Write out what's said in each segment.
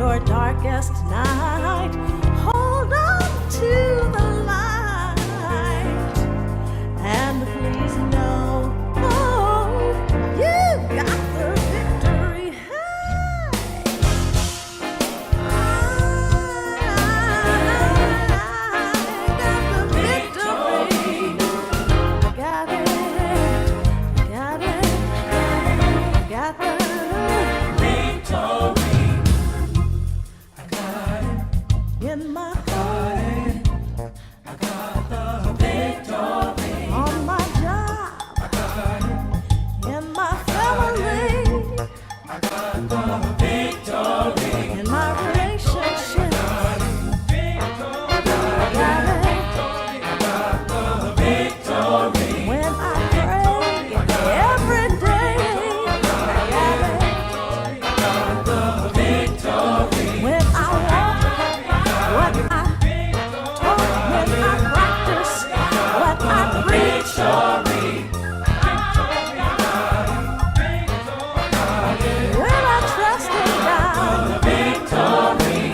your darkest night. Hold on to the light, and please know, oh, you got the victory. In my heart, I got the victory. On my job, I got it. In my family, I got the victory. In my relationship, I got the victory. When I pray every day, I got the victory. When I walk what I talk, when I practice what I preach. When I trust in God, victory.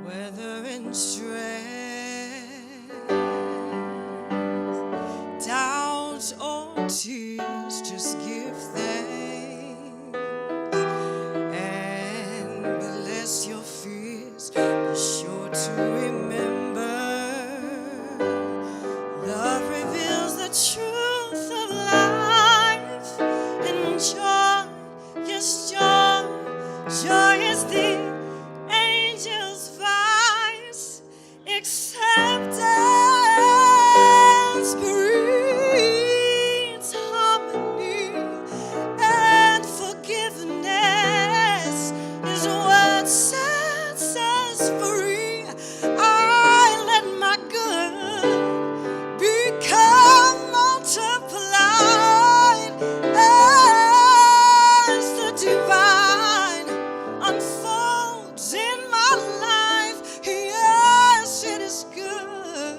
Whether in stress, doubt, or tears, just give thanks and bless your fears. Be sure to remember, love reveals the truth of life, and joy, yes, joy is the angel's voice. Acceptance breeds harmony, and forgiveness is what sets us free. I let my good become multiplied as the divine unfolds in my life. Yes, it is good.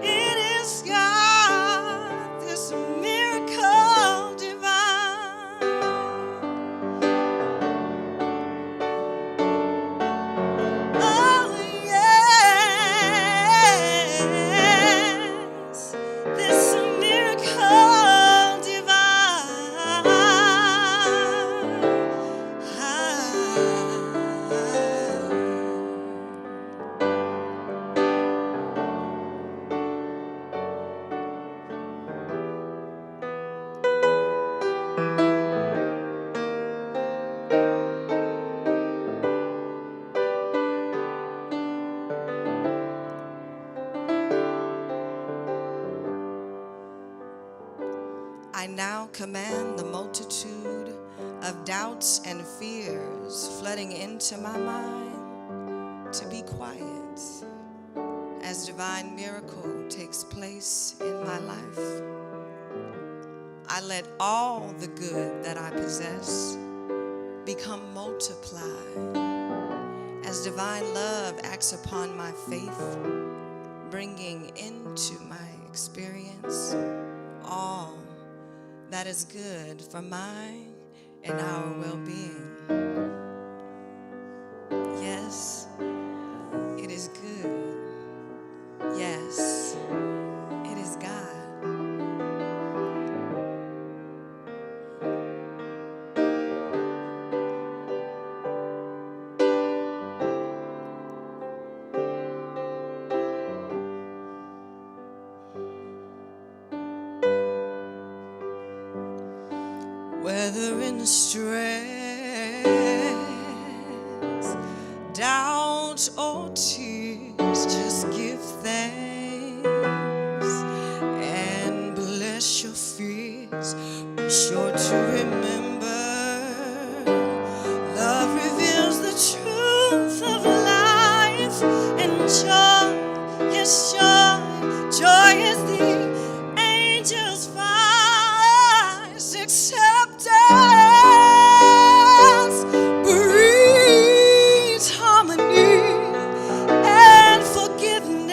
It is God, this miracle divine. Oh, yes, this miracle divine. I now command the multitude of doubts and fears flooding into my mind to be quiet as divine miracle takes place in my life. I let all the good that I possess become multiplied as divine love acts upon my faith, bringing into my experience all that is good for mine and our well-being. Yes, it is good. Yes. whether in stress, doubt, or tears, just give thanks and bless your fears. Be sure to remember, love reveals the truth of life, and joy, yes, joy is the angel's voice, acceptance breeds harmony, and forgiveness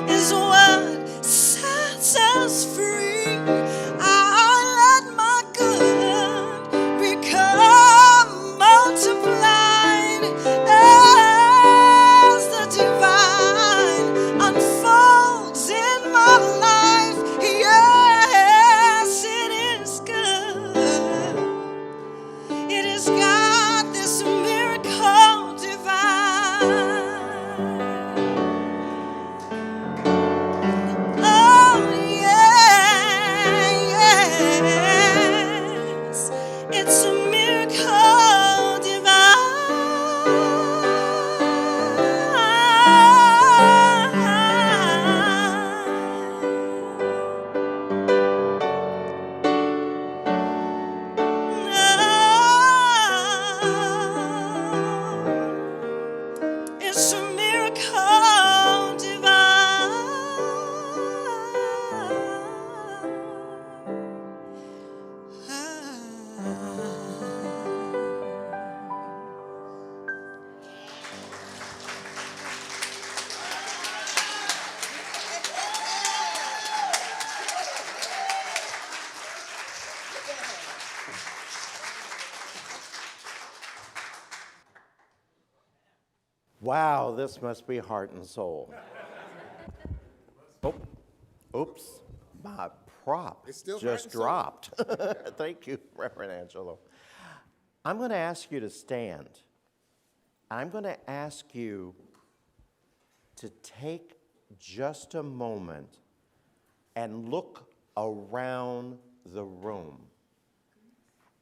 is what sets us free. I let my good become multiplied as the divine unfolds in my life. Yes, it is good. It has got this miracle divine. Oh, yeah, yes. It's a miracle divine. It's a miracle divine. Wow, this must be heart and soul. Oh, oops, my prop It's still heart just and soul. dropped. Thank you, Reverend Angelo. I'm going to ask you to stand. I'm going to ask you to take just a moment and look around the room.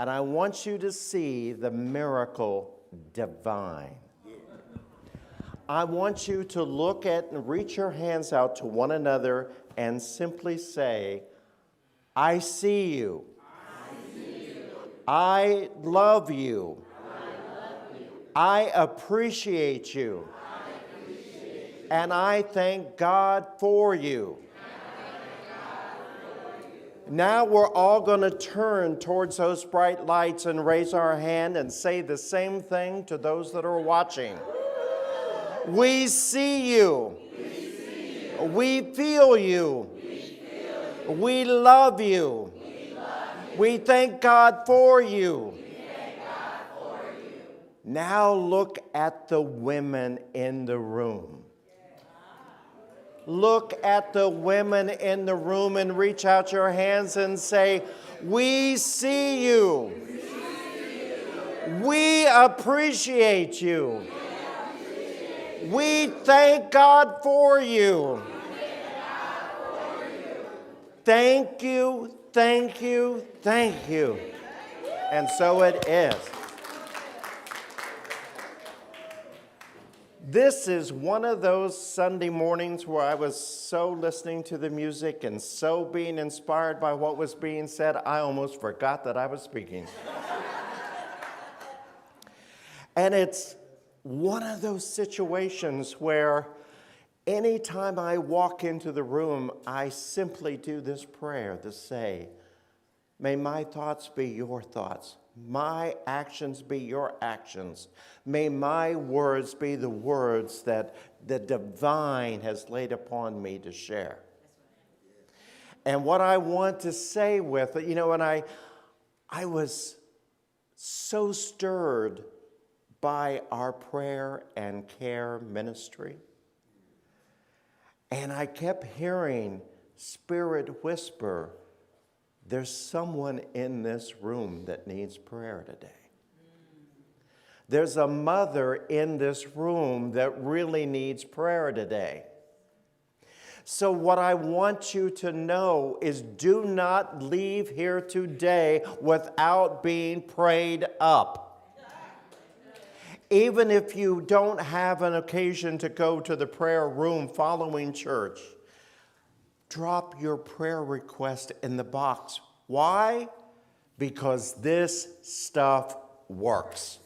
And I want you to see the miracle divine. I want you to look at and reach your hands out to one another and simply say, I see you. I love you. I appreciate you. And I thank God for you. Now we're all going to turn towards those bright lights and raise our hand and say the same thing to those that are watching. We see you. We feel you. We love you. We thank God for you. Now look at the women in the room. Look at the women in the room and reach out your hands and say, we see you. We appreciate you. We thank God for you. Thank you, thank you, thank you. And so it is. This is one of those Sunday mornings where I was so listening to the music and so being inspired by what was being said, I almost forgot that I was speaking. And it's one of those situations where anytime I walk into the room, I simply do this prayer to say, may my thoughts be your thoughts. My actions be your actions. May my words be the words that the divine has laid upon me to share. And what I want to say with it, and I was so stirred by our prayer and care ministry. And I kept hearing Spirit whisper, there's someone in this room that needs prayer today. There's a mother in this room that really needs prayer today. So what I want you to know is do not leave here today without being prayed up. Even if you don't have an occasion to go to the prayer room following church, drop your prayer request in the box. Why? Because this stuff works.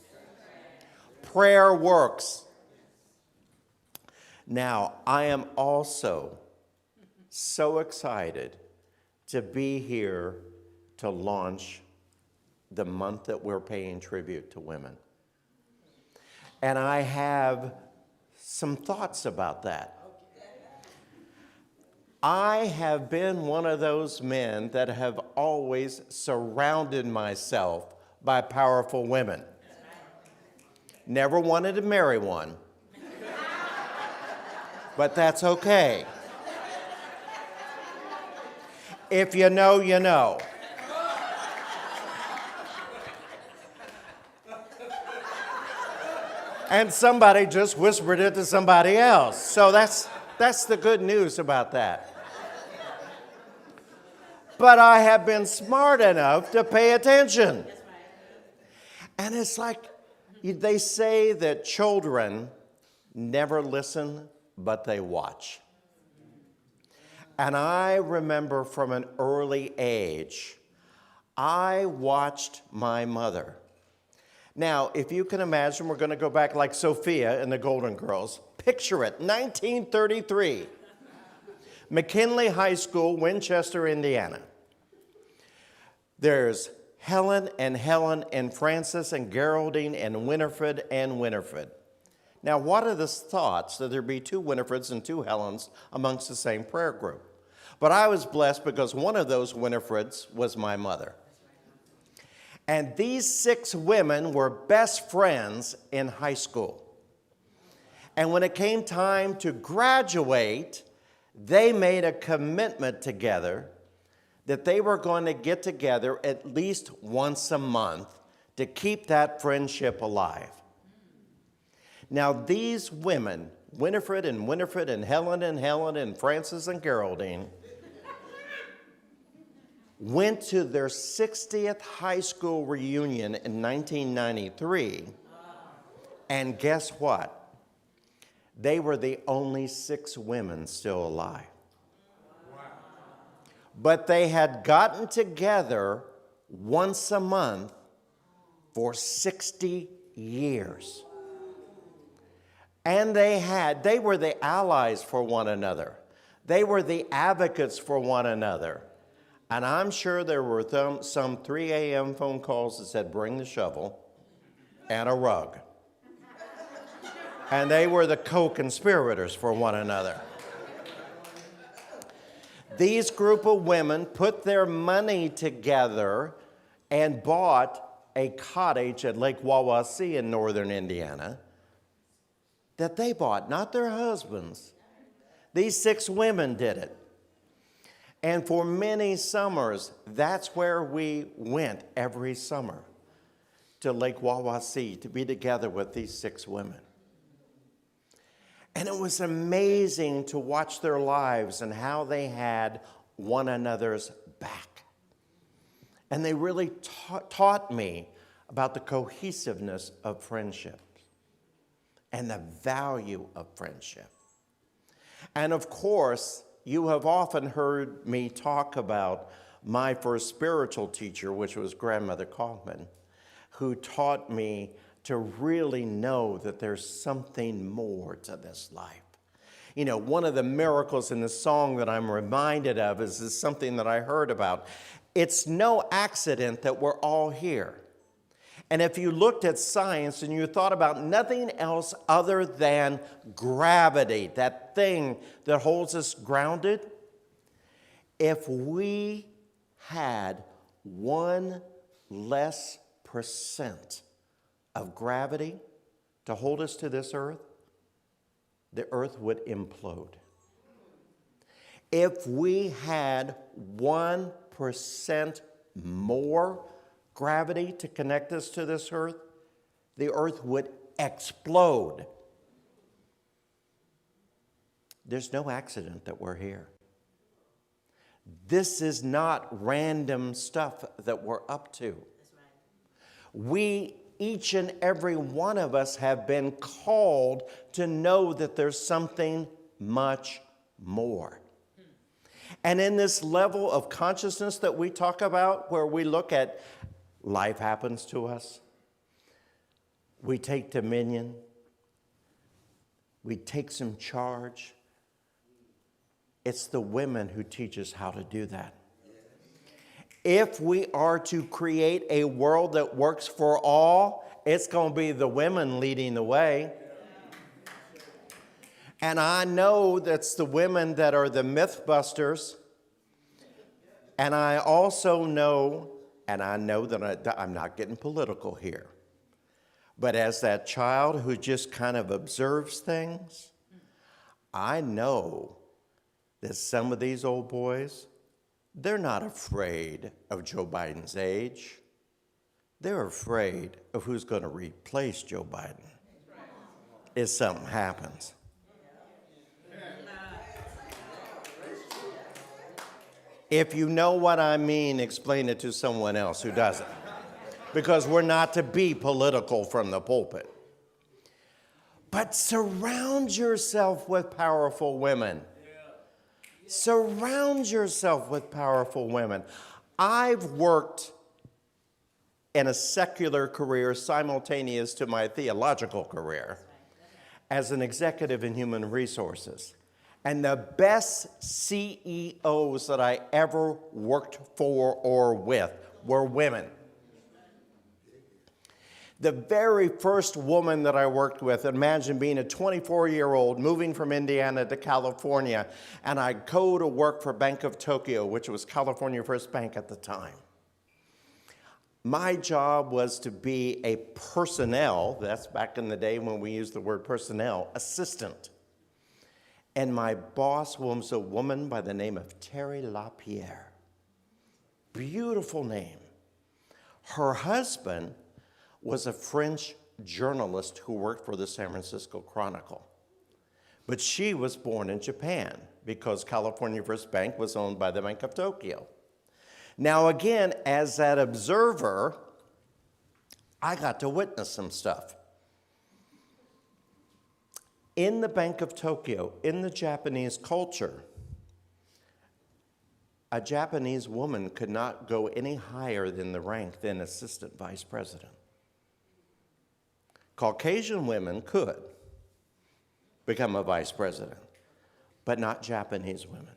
Prayer works. Now, I am also so excited to be here to launch the month that we're paying tribute to women. And I have some thoughts about that. I have been one of those men that have always surrounded myself by powerful women. Never wanted to marry one, but that's okay. If you know, you know. And somebody just whispered it to somebody else. So that's the good news about that. But I have been smart enough to pay attention. And it's like they say that children never listen, but they watch. And I remember from an early age, I watched my mother. Now, if you can imagine, we're going to go back like Sophia and the Golden Girls. Picture it, 1933. McKinley High School, Winchester, Indiana. There's Helen and Frances and Geraldine and Winifred. Now, what are the thoughts that there be two Winifreds and two Helens amongst the same prayer group? But I was blessed because one of those Winifreds was my mother. And these 6 women were best friends in high school. And when it came time to graduate, they made a commitment together that they were going to get together at least once a month to keep that friendship alive. Now, these women, Winifred and Helen and Frances and Geraldine, went to their 60th high school reunion in 1993, and guess what? They were the only 6 women still alive. But they had gotten together once a month for 60 years. And they were the allies for one another. They were the advocates for one another. And I'm sure there were some 3 a.m. phone calls that said, bring the shovel and a rug. And they were the co-conspirators for one another. These group of women put their money together and bought a cottage at Lake Wawasee in northern Indiana that they bought, not their husbands. These 6 women did it. And for many summers, that's where we went every summer, to Lake Wawasee to be together with these 6 women. And it was amazing to watch their lives and how they had one another's back. And they really taught me about the cohesiveness of friendship and the value of friendship. And of course, you have often heard me talk about my first spiritual teacher, which was Grandmother Kaufman, who taught me to really know that there's something more to this life. You know, one of the miracles in the song that I'm reminded of is something that I heard about. It's no accident that we're all here. And if you looked at science and you thought about nothing else other than gravity, that thing that holds us grounded, if we had 1 less % of gravity to hold us to this earth, the earth would implode. If we had 1% more gravity to connect us to this earth, the earth would explode. There's no accident that we're here. This is not random stuff that we're up to. We, each and every one of us, have been called to know that there's something much more. And in this level of consciousness that we talk about, where we look at life happens to us, we take dominion, we take some charge. It's the women who teach us how to do that. If we are to create a world that works for all, it's going to be the women leading the way. And I know that's the women that are the myth busters. And I also know, and I know that I'm not getting political here, but as that child who just kind of observes things, I know that some of these old boys, they're not afraid of Joe Biden's age. They're afraid of who's going to replace Joe Biden if something happens. If you know what I mean, explain it to someone else who doesn't. Because we're not to be political from the pulpit. But surround yourself with powerful women. Surround yourself with powerful women. I've worked in a secular career simultaneous to my theological career as an executive in human resources. And the best CEOs that I ever worked for or with were women. The very first woman that I worked with, imagine being a 24-year-old moving from Indiana to California, and I go to work for Bank of Tokyo, which was California First Bank at the time. My job was to be a personnel, that's back in the day when we used the word personnel, assistant. And my boss was a woman by the name of Terry LaPierre. Beautiful name. Her husband was a French journalist who worked for the San Francisco Chronicle. But she was born in Japan because California First Bank was owned by the Bank of Tokyo. Now again, as that observer, I got to witness some stuff. In the Bank of Tokyo, in the Japanese culture, a Japanese woman could not go any higher than the rank than assistant vice president. Caucasian women could become a vice president, but not Japanese women.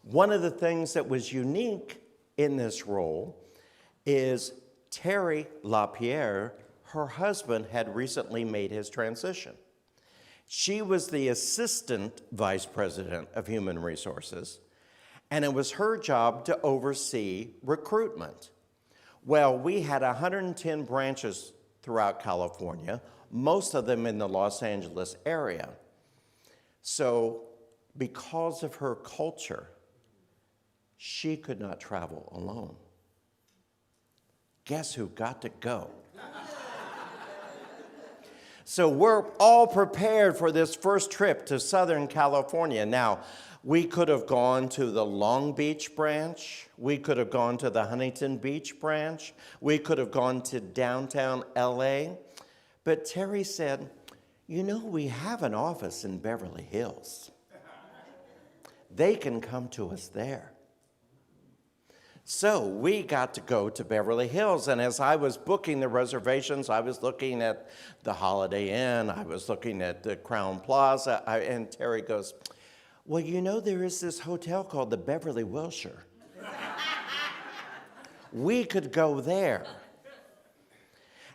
One of the things that was unique in this role is Terry LaPierre, her husband, had recently made his transition. She was the assistant vice president of human resources, and it was her job to oversee recruitment. Well, we had 110 branches throughout California, most of them in the Los Angeles area. So because of her culture, she could not travel alone. Guess who got to go? So we're all prepared for this first trip to Southern California. Now, we could have gone to the Long Beach branch. We could have gone to the Huntington Beach branch. We could have gone to downtown LA. But Terry said, you know, we have an office in Beverly Hills. They can come to us there. So we got to go to Beverly Hills, and as I was booking the reservations, I was looking at the Holiday Inn, I was looking at the Crown Plaza, and Terry goes, well, you know, there is this hotel called the Beverly Wilshire. We could go there.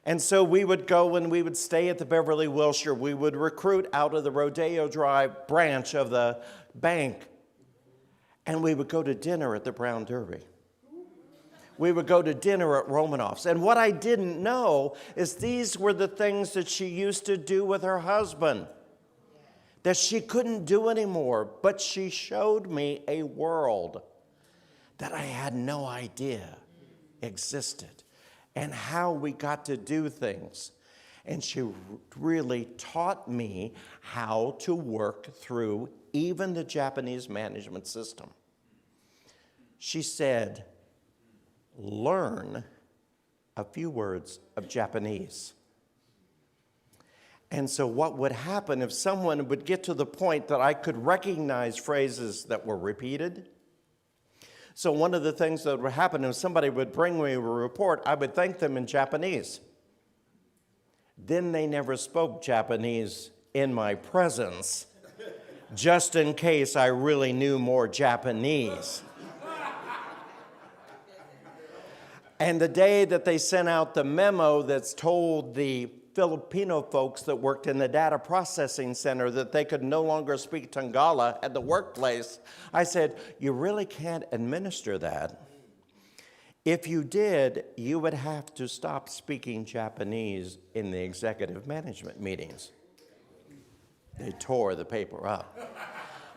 And so we would go and we would stay at the Beverly Wilshire. We would recruit out of the Rodeo Drive branch of the bank, and we would go to dinner at the Brown Derby. We would go to dinner at Romanoff's. And what I didn't know is these were the things that she used to do with her husband that she couldn't do anymore. But she showed me a world that I had no idea existed and how we got to do things. And she really taught me how to work through even the Japanese management system. She said, learn a few words of Japanese. And so what would happen if someone would get to the point that I could recognize phrases that were repeated? So one of the things that would happen if somebody would bring me a report, I would thank them in Japanese. Then they never spoke Japanese in my presence, just in case I really knew more Japanese. And the day that they sent out the memo that's told the Filipino folks that worked in the data processing center that they could no longer speak Tongala at the workplace, I said, you really can't administer that. If you did, you would have to stop speaking Japanese in the executive management meetings. They tore the paper up.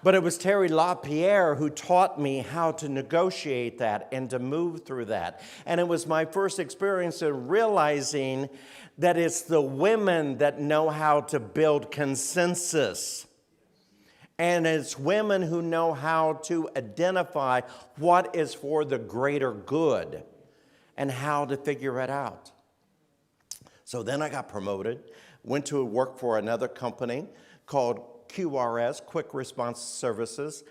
But it was Terry LaPierre who taught me how to negotiate that and to move through that. And it was my first experience in realizing that it's the women that know how to build consensus. And it's women who know how to identify what is for the greater good and how to figure it out. So then I got promoted, went to work for another company called QRS, Quick Response Services,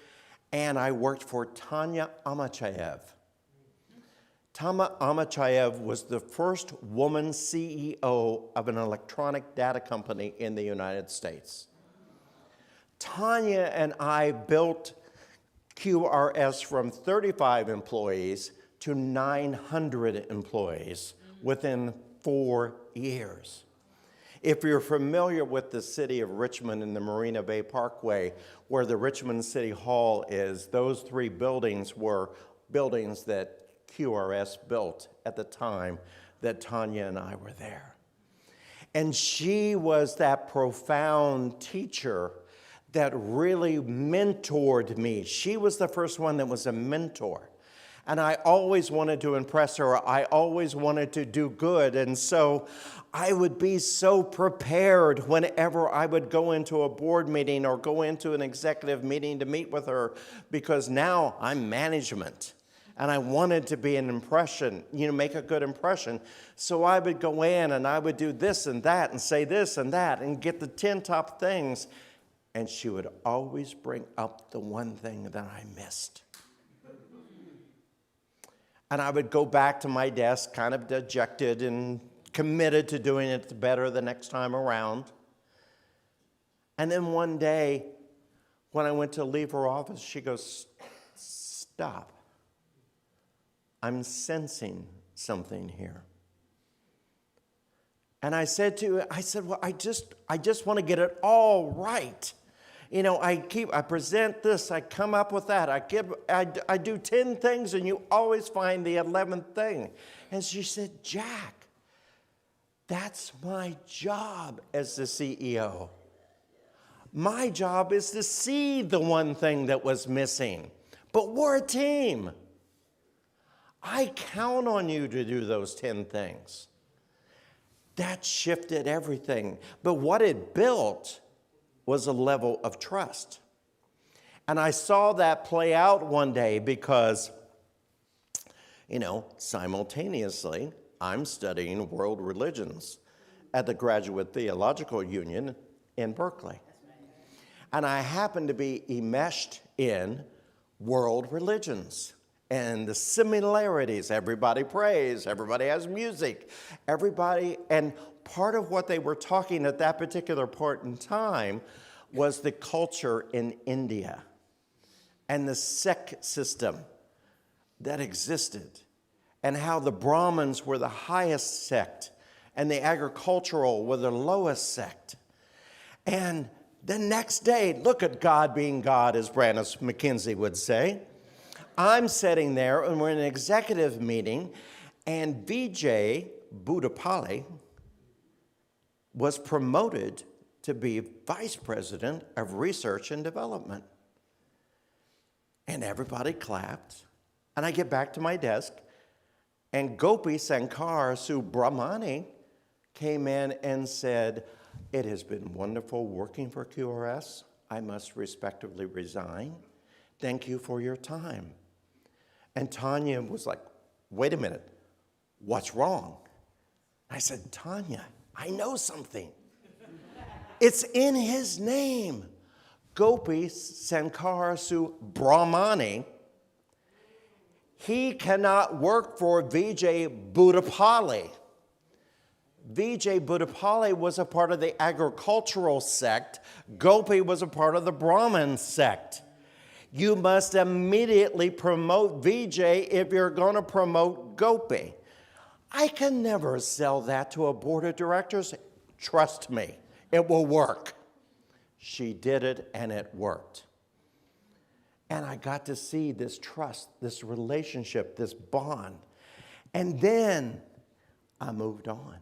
and I worked for Tanya Amachayev. Tanya Amachayev was the first woman CEO of an electronic data company in the United States. Tanya and I built QRS from 35 employees to 900 employees within 4 years. If you're familiar with the city of Richmond and the Marina Bay Parkway, where the Richmond City Hall is, those 3 buildings were buildings that QRS built at the time that Tanya and I were there. And she was that profound teacher that really mentored me. She was the first one that was a mentor. And I always wanted to impress her. I always wanted to do good. And so I would be so prepared whenever I would go into a board meeting or go into an executive meeting to meet with her, because now I'm management. And I wanted to be an impression, make a good impression. So I would go in and I would do this and that and say this and that and get the 10 top things. And she would always bring up the one thing that I missed. And I would go back to my desk kind of dejected and committed to doing it better the next time around. And then one day, when I went to leave her office, she goes, "Stop. I'm sensing something here." And I said, well, I just want to get it all right. I present this, I come up with that, I do 10 things and you always find the 11th thing. And she said, "Jack, that's my job as the CEO. My job is to see the one thing that was missing, but we're a team. I count on you to do those 10 things." That shifted everything. But what it built was a level of trust. And I saw that play out one day because, simultaneously, I'm studying world religions at the Graduate Theological Union in Berkeley. And I happened to be enmeshed in world religions and the similarities. Everybody prays, everybody has music, and part of what they were talking at that particular point in time was the culture in India and the sect system that existed, and how the Brahmins were the highest sect and the agricultural were the lowest sect. And the next day, look at God being God, as Brandon McKenzie would say. I'm sitting there and we're in an executive meeting, and Vijay Budapalli was promoted to be vice president of research and development. And everybody clapped. And I get back to my desk, and Gopi Sankar Subramani came in and said, "It has been wonderful working for QRS. I must respectively resign. Thank you for your time." And Tanya was like, "Wait a minute, what's wrong?" I said, "Tanya, I know something. It's in his name. Gopi Sankara Brahmani. He cannot work for Vijay Buddhapali. Vijay Buddhapali was a part of the agricultural sect. Gopi was a part of the Brahmin sect. You must immediately promote Vijay if you're going to promote Gopi." I can never sell that to a board of directors. Trust me, it will work. She did it, and it worked. And I got to see this trust, this relationship, this bond. And then I moved on.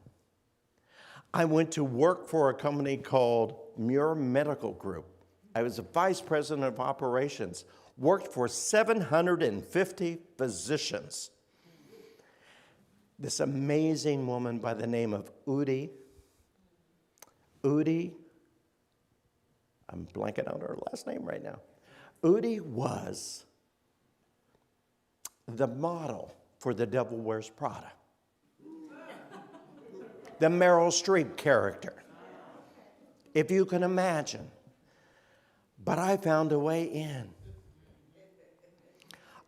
I went to work for a company called Muir Medical Group. I was a vice president of operations, worked for 750 physicians. This amazing woman by the name of Udi, I'm blanking on her last name right now. Udi was the model for The Devil Wears Prada. The Meryl Streep character, if you can imagine. But I found a way in.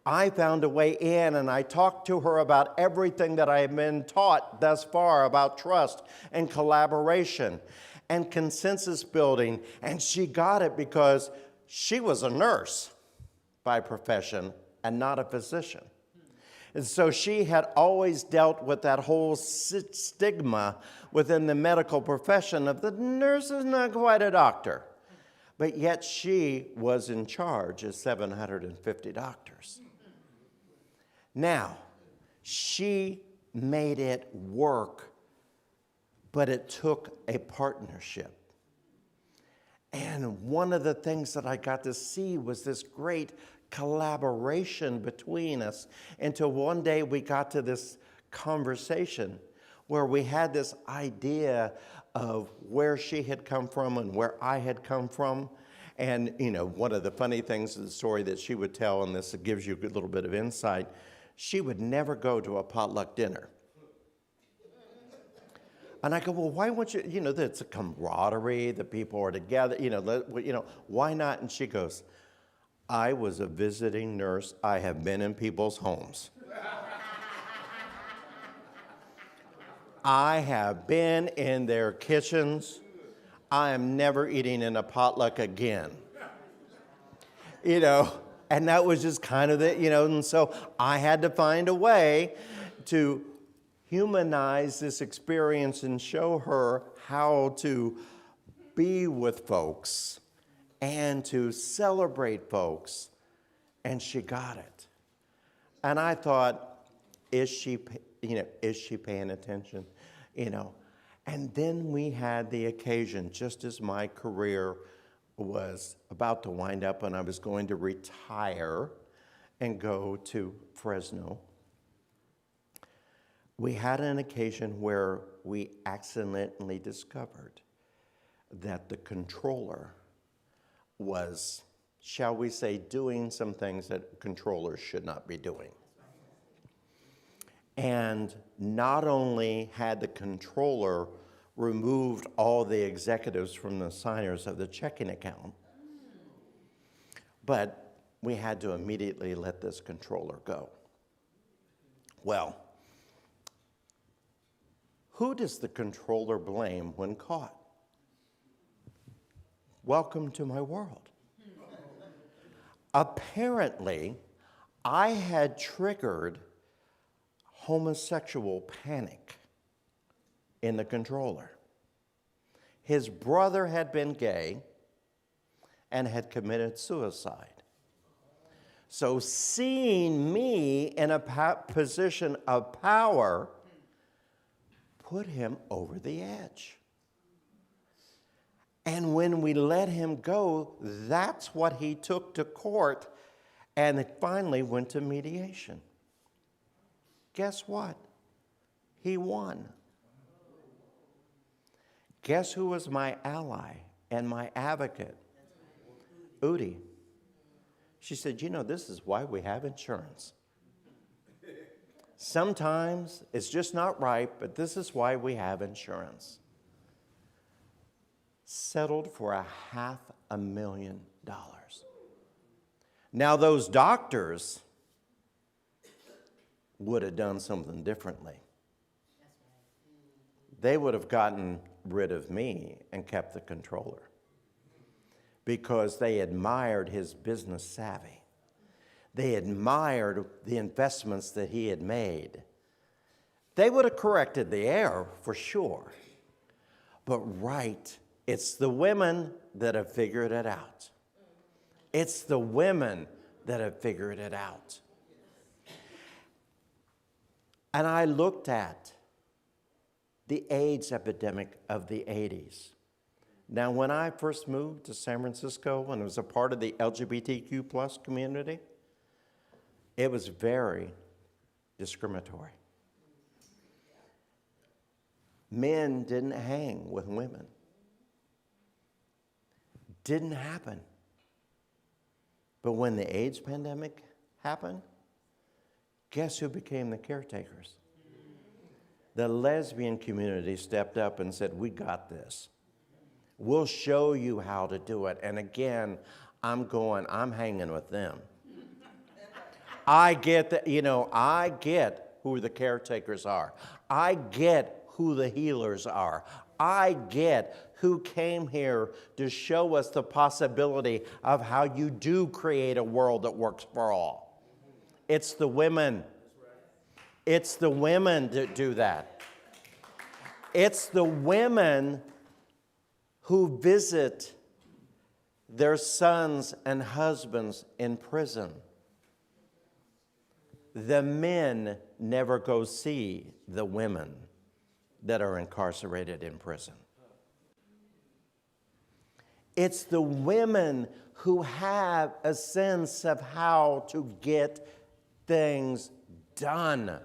I found a way in, and I talked to her about everything that I have been taught thus far about trust and collaboration and consensus building. And she got it because she was a nurse by profession and not a physician. And so she had always dealt with that whole stigma within the medical profession of the nurse is not quite a doctor. But yet she was in charge of 750 doctors. Now, she made it work, but it took a partnership. And one of the things that I got to see was this great collaboration between us until one day we got to this conversation where we had this idea of where she had come from and where I had come from. And, you know, one of the funny things of the story that she would tell, and this gives you a good little bit of insight, she would never go to a potluck dinner. And I go, well, why won't you, you know, it's a camaraderie, the people are together, why not? And she goes, I was a visiting nurse. I have been in people's homes. I have been in their kitchens. I am never eating in a potluck again. And that was just kind of and so I had to find a way to humanize this experience and show her how to be with folks and to celebrate folks. And she got it. And I thought, is she paying attention? And then we had the occasion, just as my career was about to wind up and I was going to retire and go to Fresno. We had an occasion where we accidentally discovered that the controller was, shall we say, doing some things that controllers should not be doing. And not only had the controller removed all the executives from the signers of the checking account, but we had to immediately let this controller go. Well, who does the controller blame when caught? Welcome to my world. Apparently, I had triggered homosexual panic in the controller. His brother had been gay and had committed suicide. So seeing me in a position of power put him over the edge. And when we let him go, that's what he took to court, and it finally went to mediation. Guess what? He won. Guess who was my ally and my advocate? Udi. She said, you know, this is why we have insurance. Sometimes it's just not right, but this is why we have insurance. Settled for $500,000. Now, those doctors would have done something differently. They would have gotten rid of me and kept the controller because they admired his business savvy. They admired the investments that he had made. They would have corrected the error for sure. But right, it's the women that have figured it out. It's the women that have figured it out. And I looked at the AIDS epidemic of the 80s. Now, when I first moved to San Francisco and was a part of the LGBTQ plus community, it was very discriminatory. Men didn't hang with women. Didn't happen. But when the AIDS pandemic happened, guess who became the caretakers? The lesbian community stepped up and said, we got this. We'll show you how to do it. And again, I'm hanging with them. I get that, I get who the caretakers are. I get who the healers are. I get who came here to show us the possibility of how you do create a world that works for all. It's the women. It's the women that do that. It's the women who visit their sons and husbands in prison. The men never go see the women that are incarcerated in prison. It's the women who have a sense of how to get things done.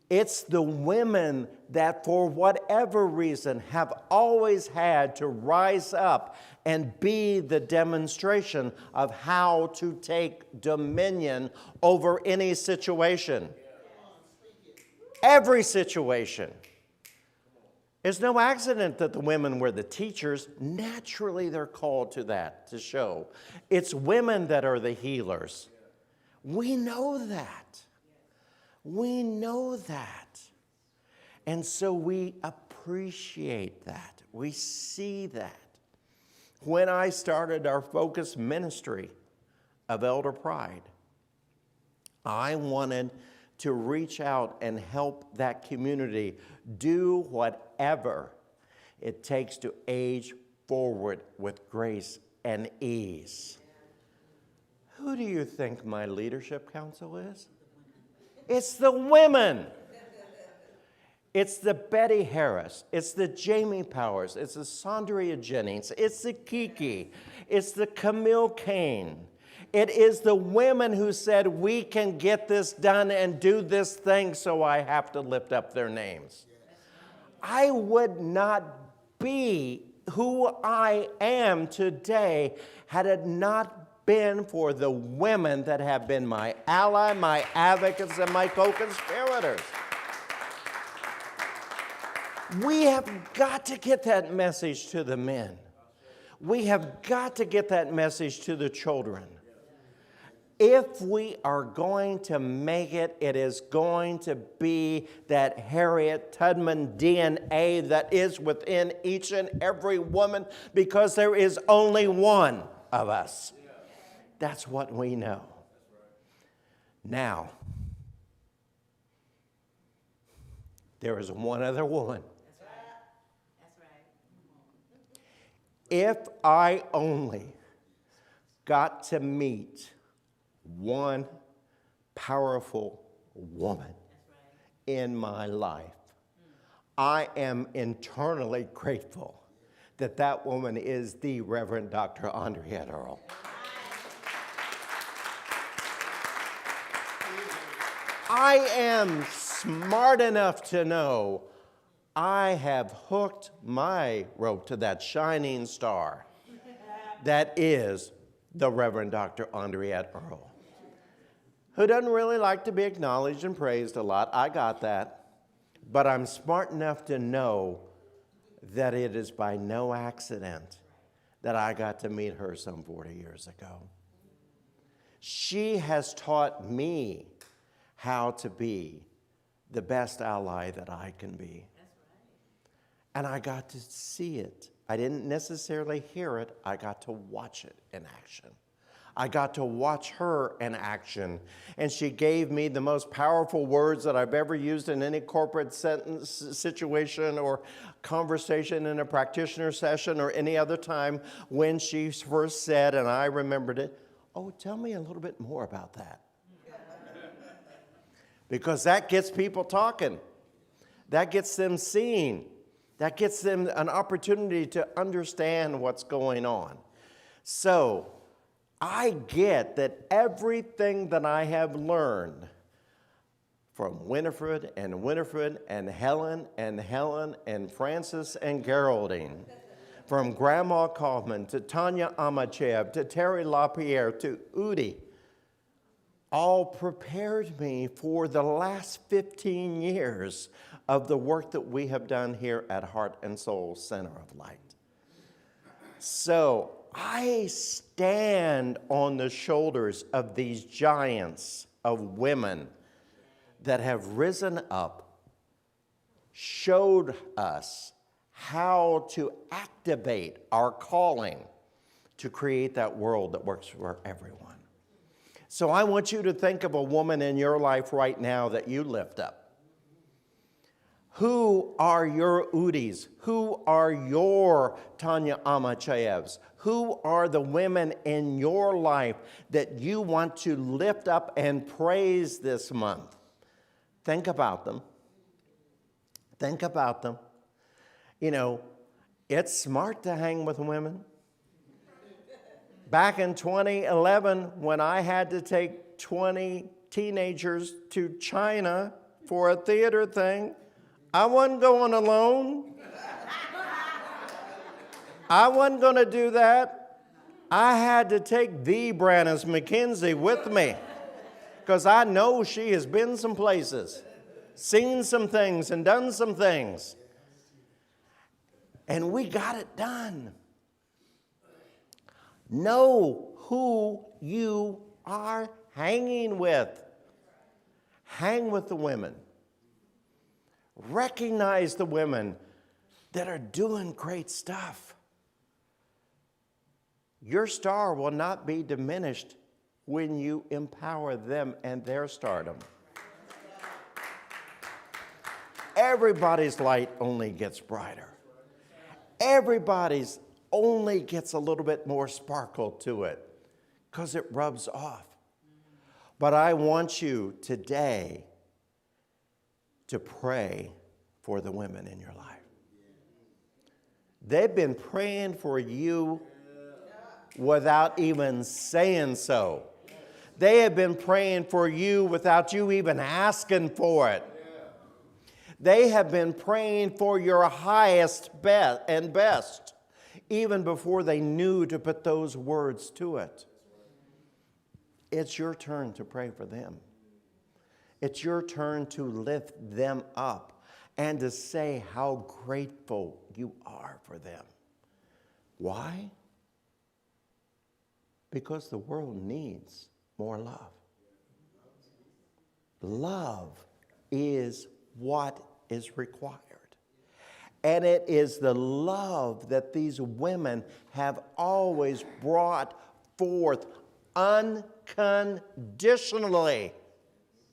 It's the women that, for whatever reason, have always had to rise up and be the demonstration of how to take dominion over any situation. Every situation. It's no accident that the women were the teachers. Naturally, they're called to that, to show. It's women that are the healers. We know that. We know that. And so we appreciate that. We see that. When I started our focus ministry of Elder Pride, I wanted to reach out and help that community do whatever it takes to age forward with grace and ease. Who do you think my leadership council is? It's the women. It's the Betty Harris. It's the Jamie Powers. It's the Sondria Jennings. It's the Kiki. It's the Camille Kane. It is the women who said, we can get this done and do this thing, so I have to lift up their names. I would not be who I am today had it not been for the women that have been my ally, my advocates, and my co-conspirators. We have got to get that message to the men. We have got to get that message to the children. If we are going to make it, it is going to be that Harriet Tubman DNA that is within each and every woman, because there is only one of us. That's what we know. Now, there is one other woman. If I only got to meet one powerful woman in my life, I am internally grateful that that woman is the Reverend Dr. Andrea Earl. I am smart enough to know I have hooked my rope to that shining star that is the Reverend Dr. Andriette Earl, who doesn't really like to be acknowledged and praised a lot. I got that. But I'm smart enough to know that it is by no accident that I got to meet her some 40 years ago. She has taught me how to be the best ally that I can be. And I got to see it. I didn't necessarily hear it. I got to watch it in action. I got to watch her in action. And she gave me the most powerful words that I've ever used in any corporate sentence, situation or conversation in a practitioner session or any other time when she first said, and I remembered it, "Oh, tell me a little bit more about that." Because that gets people talking. That gets them seeing. That gets them an opportunity to understand what's going on. So I get that everything that I have learned from Winifred and Helen and Frances and Geraldine, from Grandma Kaufman to Tanya Amachev to Terry LaPierre to Udi, all prepared me for the last 15 years of the work that we have done here at Heart and Soul Center of Light. So I stand on the shoulders of these giants of women that have risen up, showed us how to activate our calling to create that world that works for everyone. So I want you to think of a woman in your life right now that you lift up. Who are your Udis? Who are your Tanya Amachayevs? Who are the women in your life that you want to lift up and praise this month? Think about them. Think about them. You know, it's smart to hang with women. Back in 2011, when I had to take 20 teenagers to China for a theater thing, I wasn't going alone. I wasn't going to do that. I had to take the Brannis McKenzie with me because I know she has been some places, seen some things, and done some things. And we got it done. Know who you are hanging with. Hang with the women. Recognize the women that are doing great stuff. Your star will not be diminished when you empower them and their stardom. Everybody's light only gets brighter. Everybody's only gets a little bit more sparkle to it because it rubs off. But I want you today to pray for the women in your life. They've been praying for you without even saying so. They have been praying for you without you even asking for it. They have been praying for your highest and best, even before they knew to put those words to it. It's your turn to pray for them. It's your turn to lift them up and to say how grateful you are for them. Why? Because the world needs more love. Love is what is required. And it is the love that these women have always brought forth unconditionally.